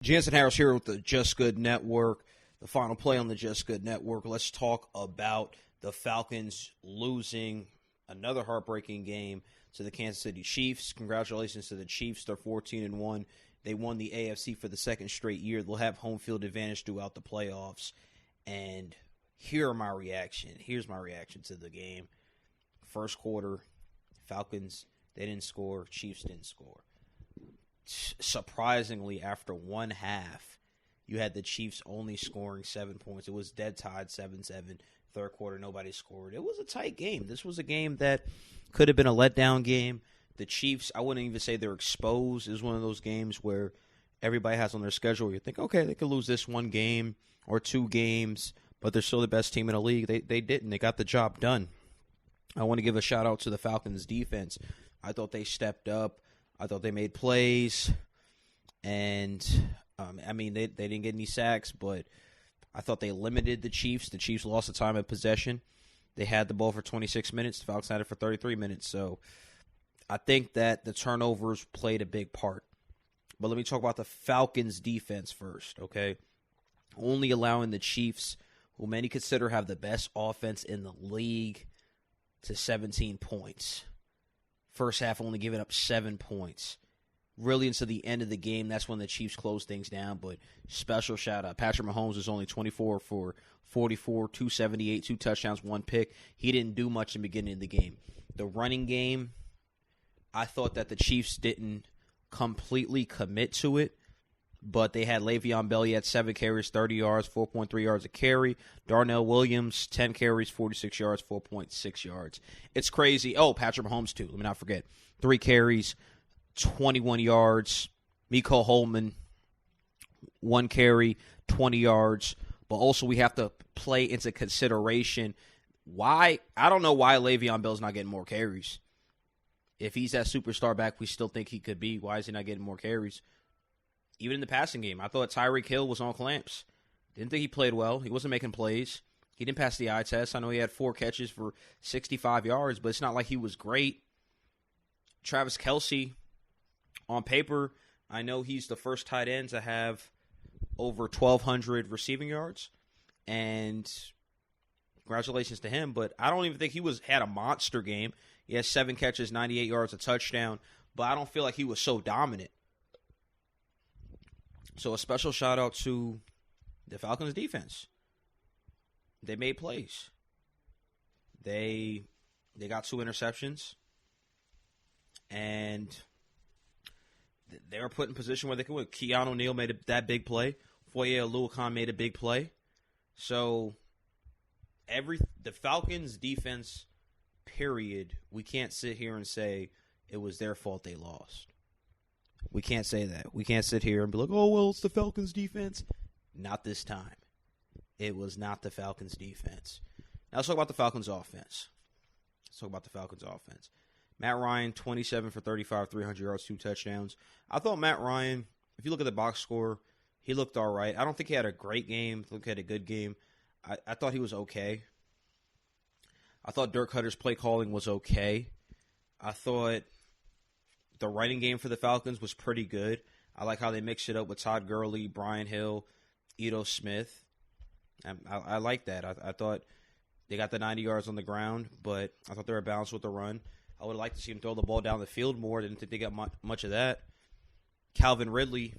Jansen Harris here with the Just Good Network. The final play on the Just Good Network. Let's talk about the Falcons losing another heartbreaking game to the Kansas City Chiefs. Congratulations to the Chiefs. They're 14-1. They won the AFC for the second straight year. They'll have home field advantage throughout the playoffs. And here's my reaction to the game. First quarter, Falcons, they didn't score. Chiefs didn't score. Surprisingly, after one half, you had the Chiefs only scoring 7 points. It was dead tied 7-7. Third quarter, nobody scored. It was a tight game. This was a game that could have been a letdown game. The Chiefs, I wouldn't even say they're exposed. It was one of those games where everybody has on their schedule where you think, okay, they could lose this one game or two games, but they're still the best team in the league. They didn't. They got the job done. I want to give a shout-out to the Falcons defense. I thought they stepped up. I thought they made plays, and they didn't get any sacks, but I thought they limited the Chiefs. The Chiefs lost the time of possession. They had the ball for 26 minutes. The Falcons had it for 33 minutes. So I think that the turnovers played a big part. But let me talk about the Falcons defense first, okay? Only allowing the Chiefs, who many consider have the best offense in the league, to 17 points. First half only giving up 7 points. Really into the end of the game, that's when the Chiefs closed things down. But special shout-out. Patrick Mahomes was only 24 for 44, 278, 2 touchdowns, 1 pick. He didn't do much in the beginning of the game. The running game, I thought that the Chiefs didn't completely commit to it. But they had Le'Veon Bell. He had 7 carries, 30 yards, 4.3 yards a carry. Darnell Williams, 10 carries, 46 yards, 4.6 yards. It's crazy. Oh, Patrick Mahomes, too. Let me not forget. 3 carries, 21 yards. Mecole Hardman, 1 carry, 20 yards. But also we have to play into consideration why. I don't know why Le'Veon Bell's not getting more carries. If he's that superstar back we still think he could be, why is he not getting more carries? Even in the passing game, I thought Tyreek Hill was on clamps. Didn't think he played well. He wasn't making plays. He didn't pass the eye test. I know he had 4 catches for 65 yards, but it's not like he was great. Travis Kelce, on paper, I know he's the first tight end to have over 1,200 receiving yards, and congratulations to him, but I don't even think he had a monster game. He has 7 catches, 98 yards, a touchdown, but I don't feel like he was so dominant. So a special shout-out to the Falcons defense. They made plays. They got 2 interceptions. And they were put in position where they could win. Keanu O'Neal made that big play. Foye Oluokun made a big play. So the Falcons defense, period, we can't sit here and say it was their fault they lost. We can't say that. We can't sit here and be like, oh, well, it's the Falcons defense. Not this time. It was not the Falcons defense. Now let's talk about the Falcons offense. Matt Ryan, 27 for 35, 300 yards, 2 touchdowns. I thought Matt Ryan, if you look at the box score, he looked all right. I don't think he had a great game. I think he had a good game. I thought he was okay. I thought Dirk Hutter's play calling was okay. I thought the running game for the Falcons was pretty good. I like how they mixed it up with Todd Gurley, Brian Hill, Ito Smith. I like that. I thought they got the 90 yards on the ground, but I thought they were balanced with the run. I would like to see him throw the ball down the field more. Didn't think they got much of that. Calvin Ridley,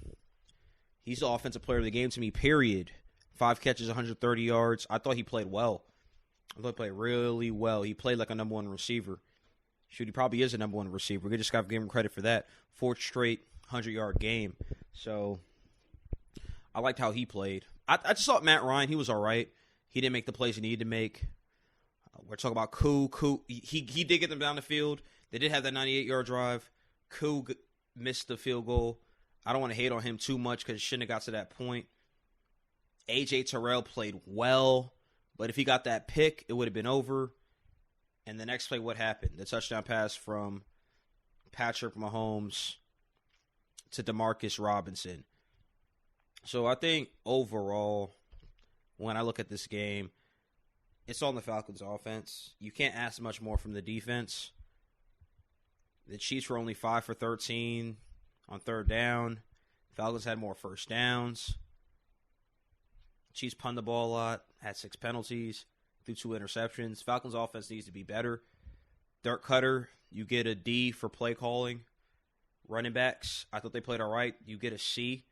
he's the offensive player of the game to me, period. 5 catches, 130 yards. I thought he played well. I thought he played really well. He played like a number 1 receiver. Shoot, he probably is a number 1 receiver. We just got to give him credit for that. 4th straight 100-yard game. So I liked how he played. I just thought Matt Ryan, he was all right. He didn't make the plays he needed to make. We're talking about Koo. He did get them down the field. They did have that 98-yard drive. Koo missed the field goal. I don't want to hate on him too much because it shouldn't have got to that point. A.J. Terrell played well, but if he got that pick, it would have been over. And the next play, what happened? The touchdown pass from Patrick Mahomes to Demarcus Robinson. So I think overall, when I look at this game, it's on the Falcons offense. You can't ask much more from the defense. The Chiefs were only 5 for 13 on third down. Falcons had more first downs. Chiefs punted the ball a lot, had 6 penalties, threw 2 interceptions. Falcons offense needs to be better. Dirk Cutter, you get a D for play calling. Running backs, I thought they played all right. You get a C.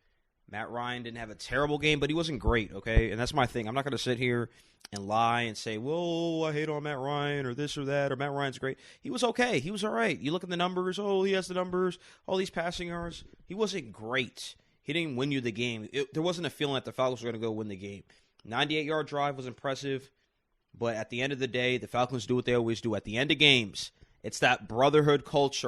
Matt Ryan didn't have a terrible game, but he wasn't great, okay? And that's my thing. I'm not going to sit here and lie and say, well, I hate on Matt Ryan or this or that, or Matt Ryan's great. He was okay. He was all right. You look at the numbers. Oh, he has the numbers, all these passing yards. He wasn't great. He didn't win you the game. There wasn't a feeling that the Falcons were going to go win the game. 98-yard drive was impressive, but at the end of the day, the Falcons do what they always do. At the end of games, it's that brotherhood culture.